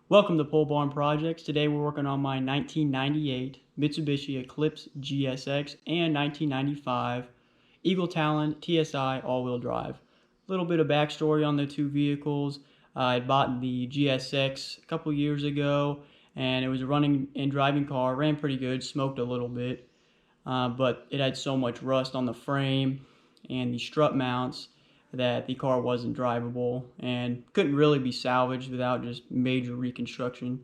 Welcome to Pole Barn Projects. Today we're working on my 1998 Mitsubishi Eclipse GSX and 1995 Talon TSI all-wheel drive. A little bit of backstory on the two vehicles. I bought the GSX a couple years ago, and it was a running and driving car. Ran pretty good, smoked a little bit, but it had so much rust on the frame and the strut mounts that the car wasn't drivable and couldn't really be salvaged without just major reconstruction.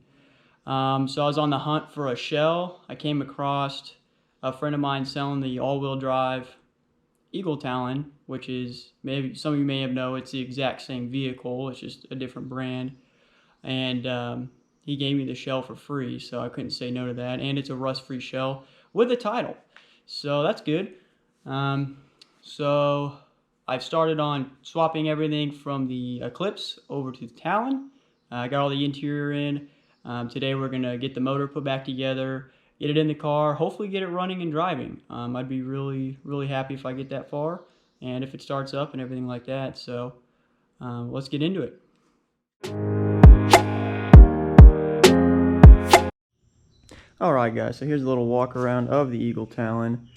So I was on the hunt for a shell. I came across a friend of mine selling the all-wheel drive Talon, which is, maybe some of you may have known, it's the exact same vehicle, it's just a different brand. And he gave me the shell for free, so I couldn't say no to that. And it's a rust-free shell with a title, so that's good. So I've started on swapping everything from the Eclipse over to the Talon. I got all the interior in. Today we're going to get the motor put back together, get it in the car, hopefully get it running and driving. I'd be really happy if I get that far and if it starts up and everything like that. So let's get into it. Alright guys, so here's a little walk around of the Talon.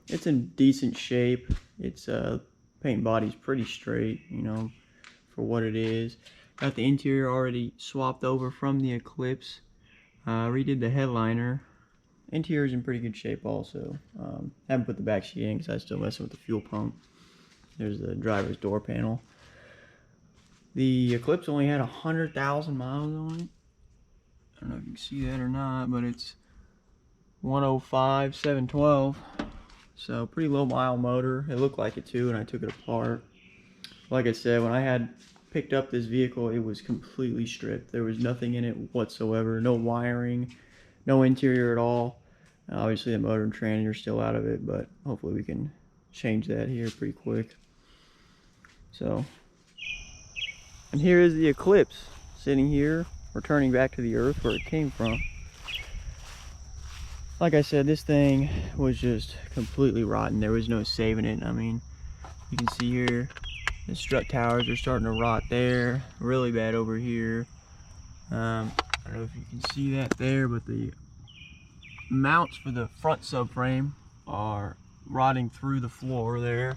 It's in decent shape. Its paint body's pretty straight, you know, for what it is. Got the interior already swapped over from the Eclipse. Redid the headliner. Interior's in pretty good shape also. Haven't put the back sheet in because I'm still messing with the fuel pump. There's the driver's door panel. The Eclipse only had 100,000 miles on it. I don't know if you can see that or not, but it's 105 712. So pretty low mile motor. It looked like it too, and I took it apart. Like I said, when I had picked up this vehicle, it was completely stripped. There was nothing in it whatsoever. No wiring, no interior at all. Obviously the motor and tranny are still out of it, but hopefully we can change that here pretty quick. So, and here is the Eclipse sitting here, returning back to the earth where it came from. Like I said, this thing was just completely rotten. There was no saving it. I mean, you can see here the strut towers are starting to rot there. Really bad over here. I don't know if you can see that there, but the mounts for the front subframe are rotting through the floor there.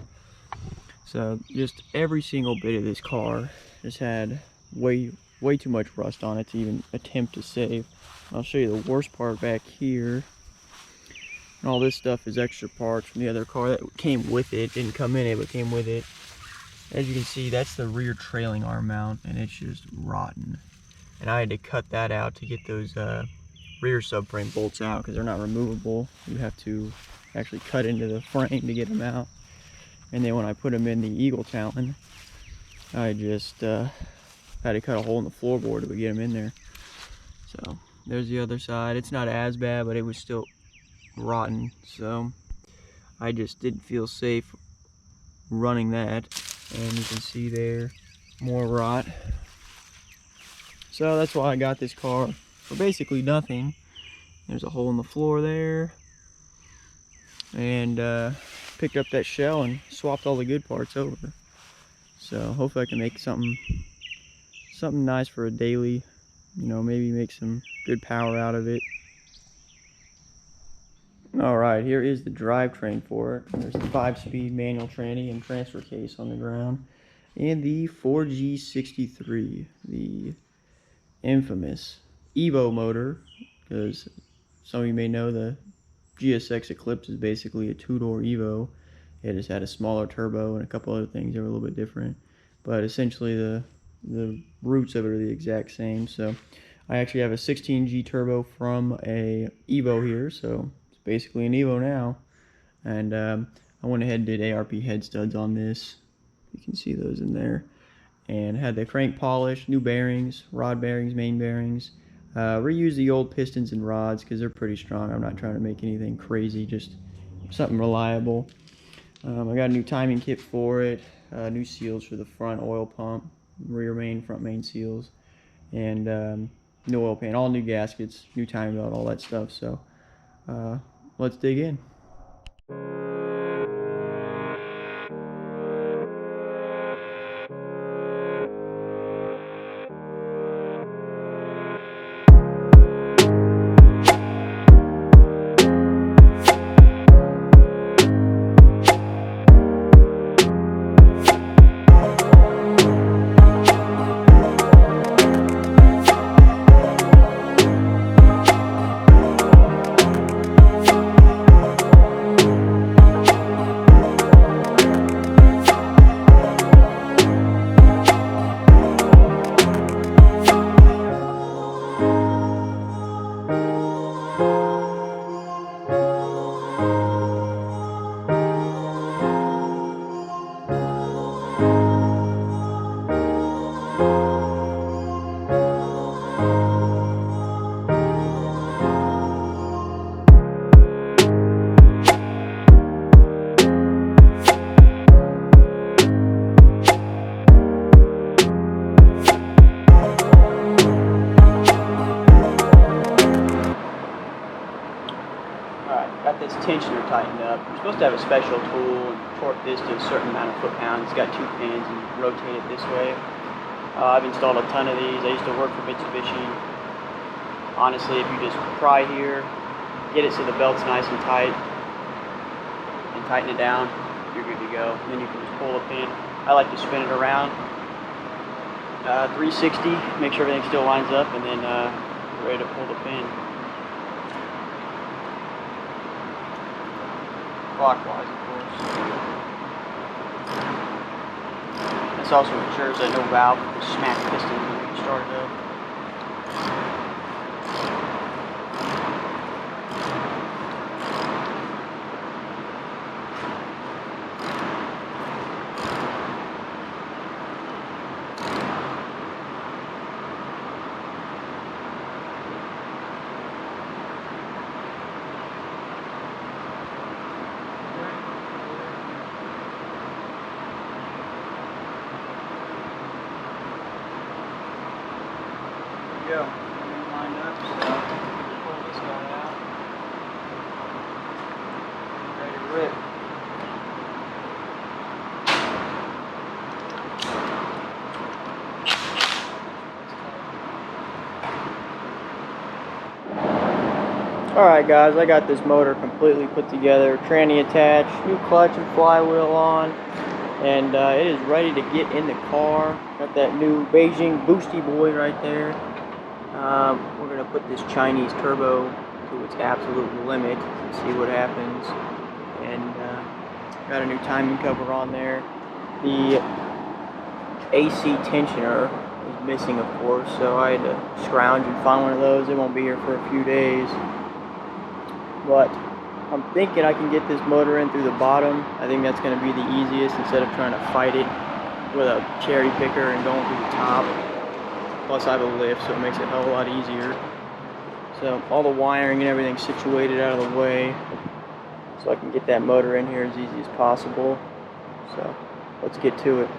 So just every single bit of this car has had way too much rust on it to even attempt to save. I'll show you the worst part back here. And all this stuff is extra parts from the other car that came with it. Didn't come in it, but came with it. As you can see, that's the rear trailing arm mount, and it's just rotten. And I had to cut that out to get those rear subframe bolts out because they're not removable. You have to actually cut into the frame to get them out. And then when I put them in the Talon, I just had to cut a hole in the floorboard to get them in there. So there's the other side. It's not as bad, but it was still rotten. So I just didn't feel safe running that. And you can see there, more rot. So that's why I got this car for basically nothing. There's a hole in the floor there. And picked up that shell and swapped all the good parts over. So hopefully I can make something nice for a daily, you know, maybe make some good power out of it. Alright, here is the drivetrain for it. There's the 5-speed manual tranny and transfer case on the ground. And the 4G63, the infamous Evo motor, because some of you may know the GSX Eclipse is basically a two-door Evo. It just had a smaller turbo and a couple other things that were a little bit different. But essentially the roots of it are the exact same. So I actually have a 16G turbo from a Evo here, so it's basically an Evo now. And I went ahead and did ARP head studs on this. You can see those in there. And had the crank polished, new bearings, rod bearings, main bearings. Reuse the old pistons and rods because they're pretty strong. I'm not trying to make anything crazy, just something reliable. I got a new timing kit for it, new seals for the front oil pump, rear main, front main seals, and new oil pan, all new gaskets, new timing belt, all that stuff. So let's dig in. this tensioner tightened up. You're supposed to have a special tool and torque this to a certain amount of foot-pounds. It's got 2 pins and you rotate it this way. I've installed a ton of these. I used to work for Mitsubishi. Honestly, if you just pry here, get it so the belt's nice and tight, and tighten it down, you're good to go. And then you can just pull the pin. I like to spin it around 360, make sure everything still lines up, and then you're ready to pull the pin. Clockwise, of course. This also ensures that no valve will smack piston when you start it up. Go. Lined up, so pull this guy out. Ready to rip. Alright guys, I got this motor completely put together, tranny attached, new clutch and flywheel on, and it is ready to get in the car. Got that new Beijing Boosty Boy right there. We're going to put this Chinese turbo to its absolute limit and see what happens. And got a new timing cover on there. The AC tensioner is missing, of course, so I had to scrounge and find one of those. It won't be here for a few days. But I'm thinking I can get this motor in through the bottom. I think that's going to be the easiest instead of trying to fight it with a cherry picker and going through the top. Plus I have a lift, so it makes it a hell of a lot easier. So all the wiring and everything situated out of the way, so I can get that motor in here as easy as possible. So let's get to it.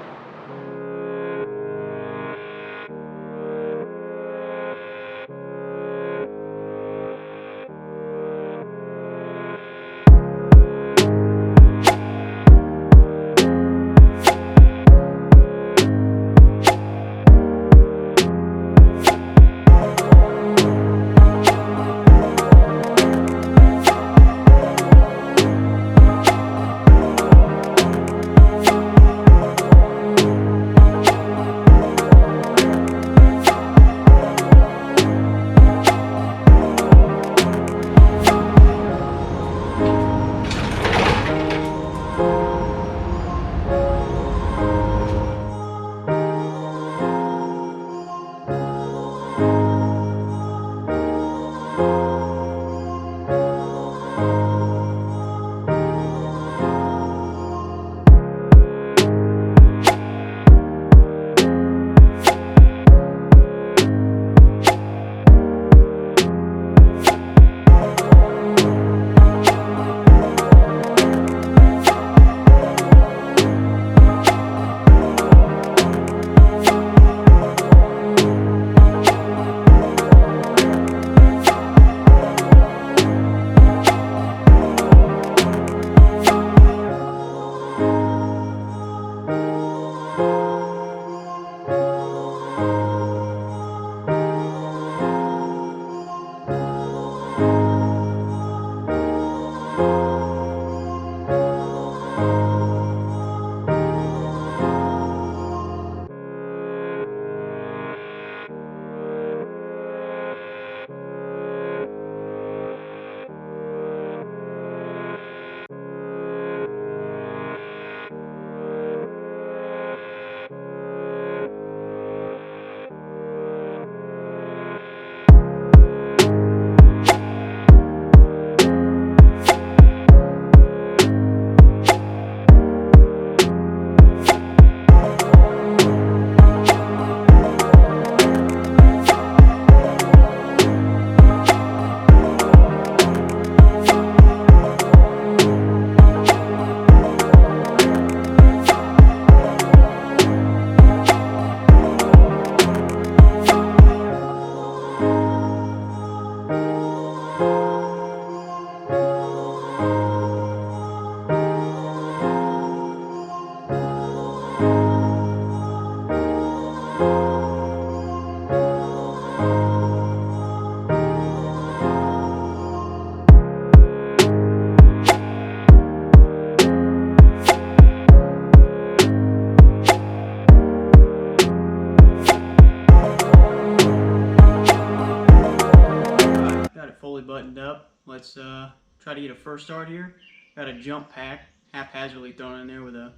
buttoned up. Let's try to get a first start here. Got a jump pack haphazardly thrown in there with a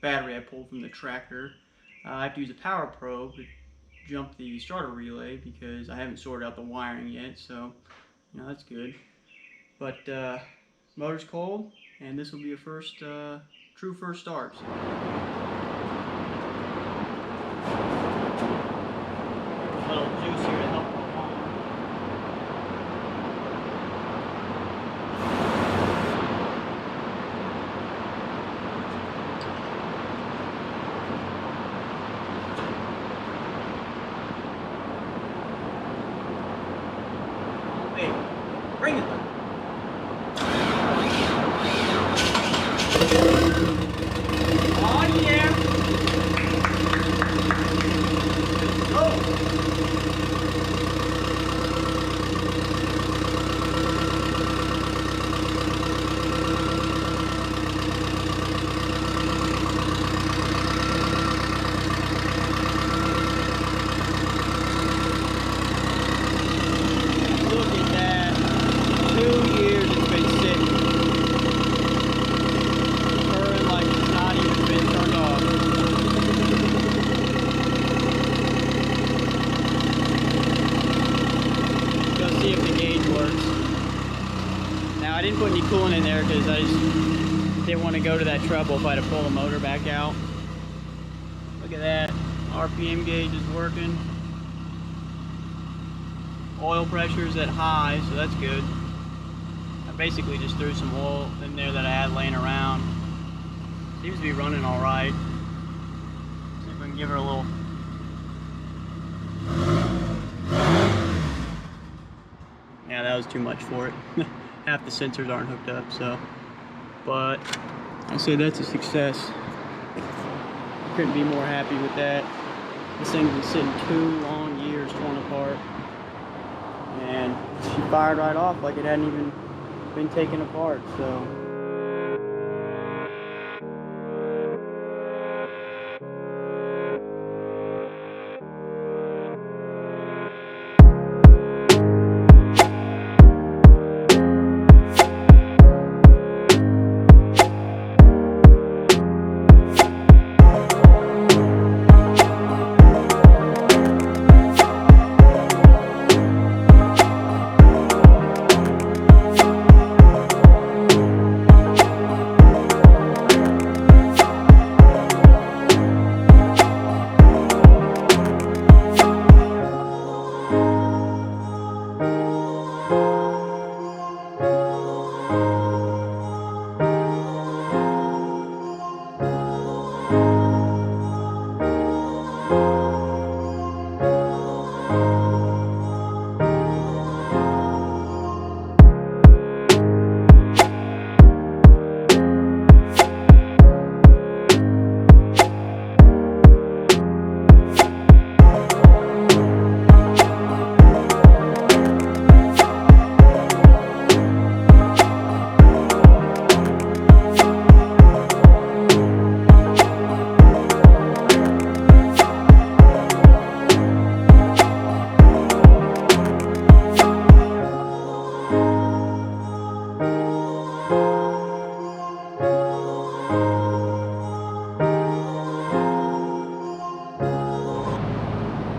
battery I pulled from the tractor. I have to use a power probe to jump the starter relay because I haven't sorted out the wiring yet, so you know that's good. But motor's cold, and this will be a first true first start. So. A little juice here to help it along. Hey, bring it. Oh yeah! Go! Look at that. 2 years it's been sitting. Purring like it's not even been turned off. Let's go see if the gauge works. Now I didn't put any coolant in there because I just didn't want to go to that trouble if I had to pull the motor back out. Look at that. RPM gauge is working. Oil pressure is at high, so that's good. I basically just threw some oil in there that I had laying around. Seems to be running all right. See if we can give her a little. Yeah, that was too much for it. Half the sensors aren't hooked up, so. But I'll say that's a success. Couldn't be more happy with that. This thing's been sitting 2 long years torn apart. And she fired right off like it hadn't even been taken apart, so.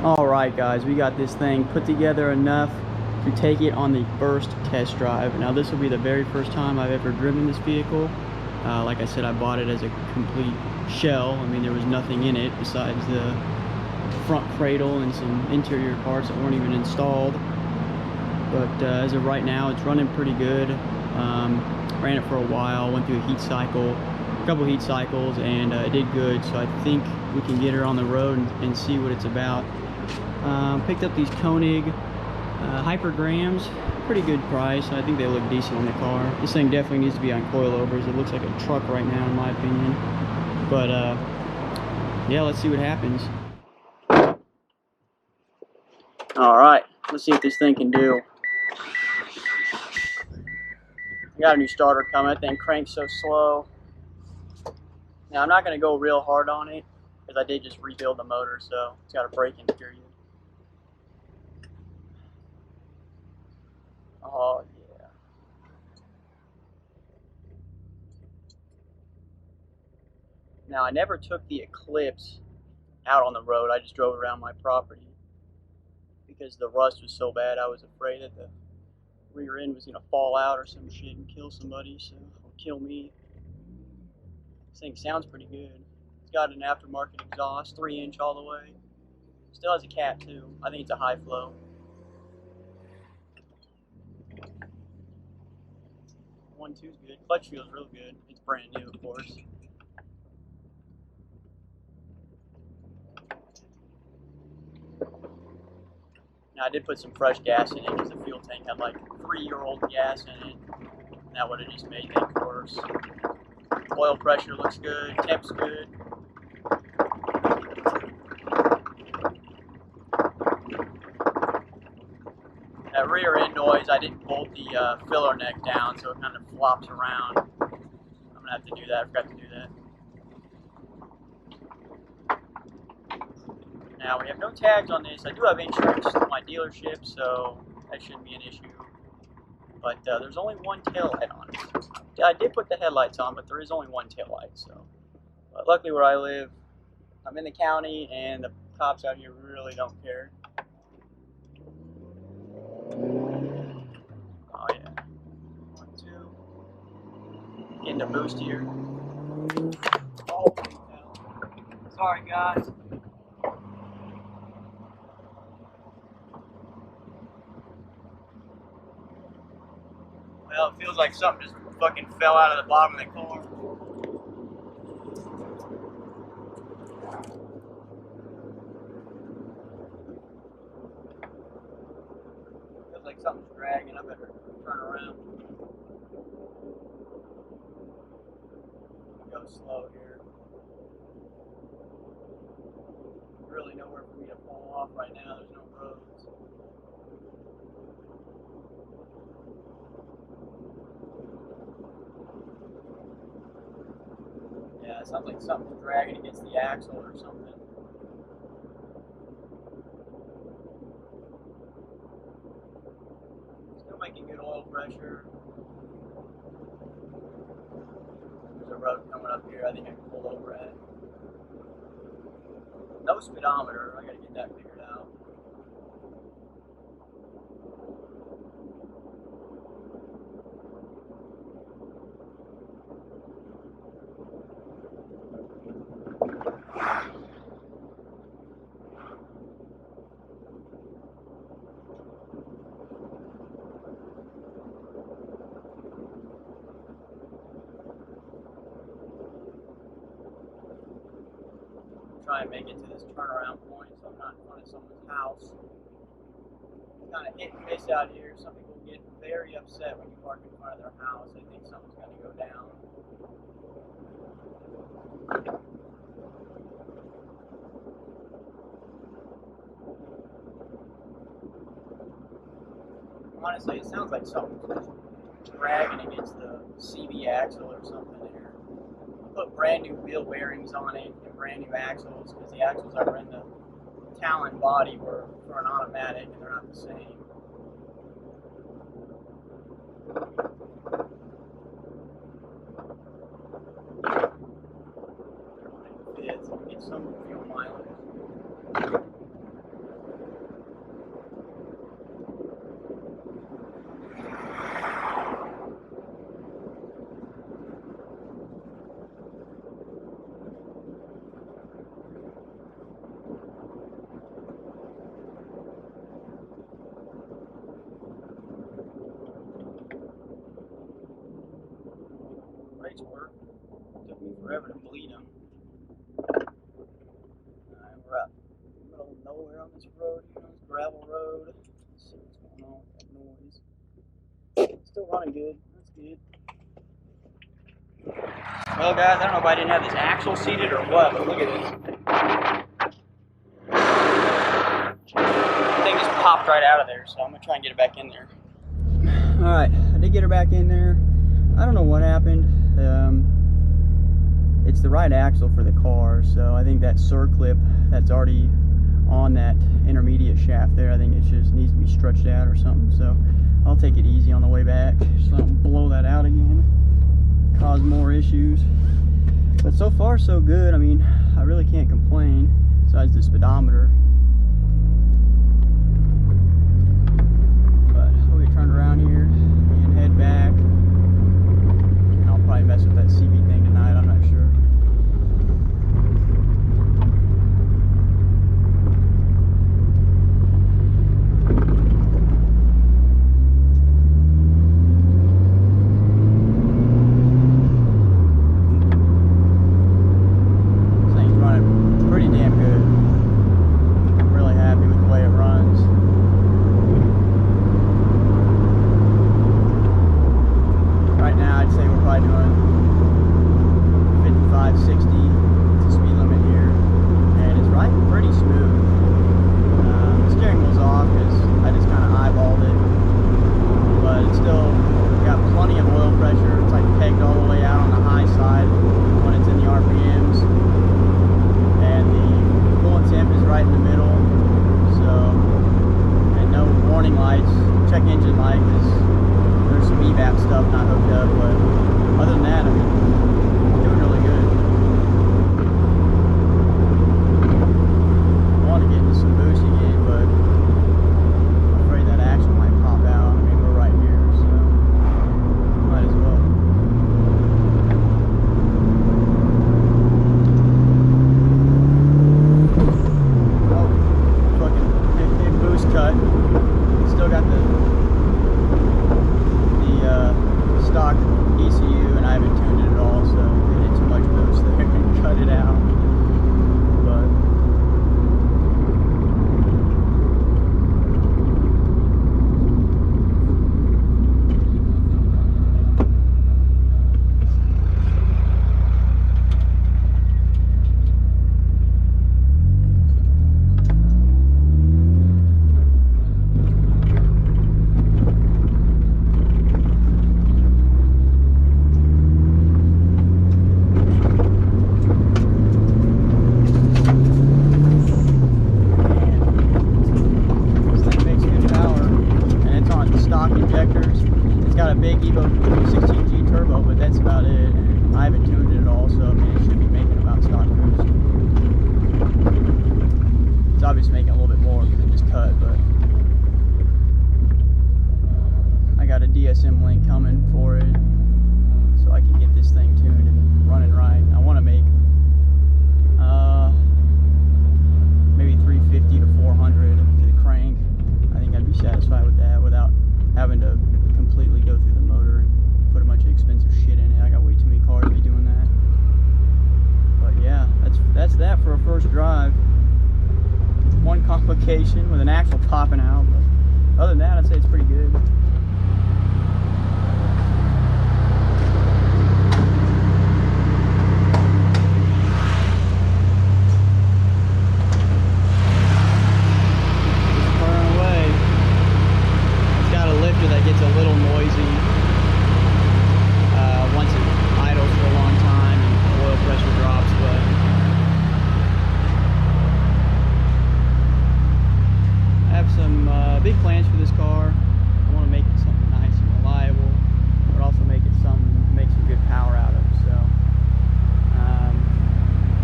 Alright guys, we got this thing put together enough to take it on the first test drive. Now this will be the very first time I've ever driven this vehicle. Like I said, I bought it as a complete shell. I mean, there was nothing in it besides the front cradle and some interior parts that weren't even installed. But as of right now, it's running pretty good. Ran it for a while, went through a heat cycle, a couple heat cycles, and it did good. So I think we can get her on the road and see what it's about. Picked up these Koenig Hypergrams, pretty good price. I think they look decent on the car. This thing definitely needs to be on coilovers. It looks like a truck right now in my opinion. But yeah, let's see what happens. Alright, let's see what this thing can do. I got a new starter coming. That thing cranks so slow. Now I'm not going to go real hard on it because I did just rebuild the motor, so it's got a braking period. Now, I never took the Eclipse out on the road. I just drove around my property because the rust was so bad. I was afraid that the rear end was gonna fall out or some shit and kill somebody, so or kill me. This thing sounds pretty good. It's got an aftermarket exhaust, 3-inch all the way. Still has a cat too. I think it's a high flow. 1.2's good. Clutch feels real good. It's brand new, of course. Now, I did put some fresh gas in it because the fuel tank had like 3-year-old gas in it. And that would have just made things worse. Oil pressure looks good. Temp's good. That rear end noise, I didn't bolt the filler neck down, so it kind of flops around. I'm going to have to do that. I forgot to do that. Now, we have no tags on this. I do have insurance to my dealership, so that shouldn't be an issue. But there's only one tail light on it. I did put the headlights on, but there is only one tail light. So, but luckily where I live, I'm in the county, and the cops out here really don't care. Oh yeah. 1, 2. Getting the boost here. Oh, sorry guys. Well, it feels like something just fucking fell out of the bottom of the car. Feels like something's dragging. I better turn around. Go slow here. Really nowhere for me to pull off right now. There's no roads. Yeah, it sounds like something's dragging against the axle or something. Still making good oil pressure. There's a road coming up here I think I can pull over at. No speedometer, I gotta get that figured out. Try and make it to this turnaround point so I'm not in front of someone's house. It's kind of hit and miss out here. Some people get very upset when you park in front of their house. They think something's going to go down. Honestly, it sounds like something's dragging against the CB axle or something there. Put brand new wheel bearings on it and brand new axles because the axles that were in the Talon body were for an automatic and they're not the same. It fits. Get some fuel mileage. Brakes work. Took me forever to bleed them. Alright, we're out in the middle of nowhere on this road, you know, this gravel road. Let's see what's going on with that noise. Still running good. That's good. Well, guys, I don't know if I didn't have this axle seated or what, but look at this. The thing just popped right out of there, so I'm going to try and get it back in there. Alright, I did get her back in there. I don't know what happened. It's the right axle for the car, so I think that circlip that's already on that intermediate shaft there, I think it just needs to be stretched out or something. So I'll take it easy on the way back, so I don't blow that out again, cause more issues. But so far so good. I mean, I really can't complain besides the speedometer. But we'll get turned around here and head back. And I'll probably mess with that CB thing tonight, I'm not sure. got a big Evo 16G turbo, but that's about it. I haven't tuned it at all, so I mean, it should be making about stock boost. It's obviously making a little bit more because it just cut, but I got a DSM link coming for it, so I can get this thing tuned and running right. I want to make maybe 350 to 400 to the crank. I think I'd be satisfied with that without having to completely go through the motor and put a bunch of expensive shit in it. I got way too many cars to be doing that. But yeah, that's that for a first drive. One complication with an axle popping out, but other than that, I'd say it's pretty good. That gets a little noisy once it idles for a long time and oil pressure drops, but I have some big plans for this car. I want to make it something nice and reliable, but also make it make some good power out of. So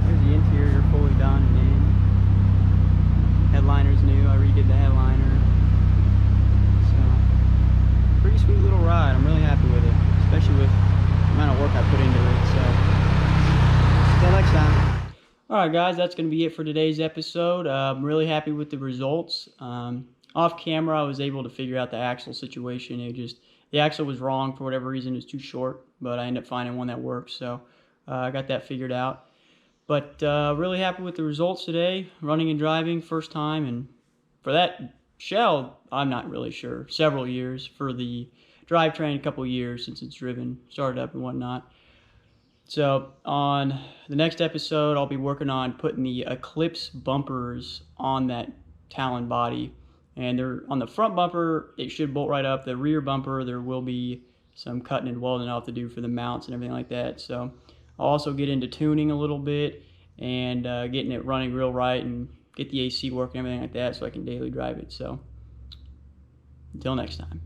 here's the interior fully done and in. Headliner's new. I redid the headliner. Pretty sweet little ride. I'm really happy with it, especially with the amount of work I put into it. So until next time. Alright guys, that's going to be it for today's episode. I'm really happy with the results. Off camera I was able to figure out the axle situation. The axle was wrong for whatever reason. It was too short, but I ended up finding one that works, so I got that figured out. But really happy with the results today. Running and driving, first time, and for that shell, I'm not really sure. Several years. For the drivetrain, a couple years since it's driven, started up and whatnot. So on the next episode, I'll be working on putting the Eclipse bumpers on that Talon body. And they're on the front bumper, it should bolt right up. The rear bumper, there will be some cutting and welding I'll have to do for the mounts and everything like that. So I'll also get into tuning a little bit and getting it running real right and get the AC working and everything like that so I can daily drive it. So until next time.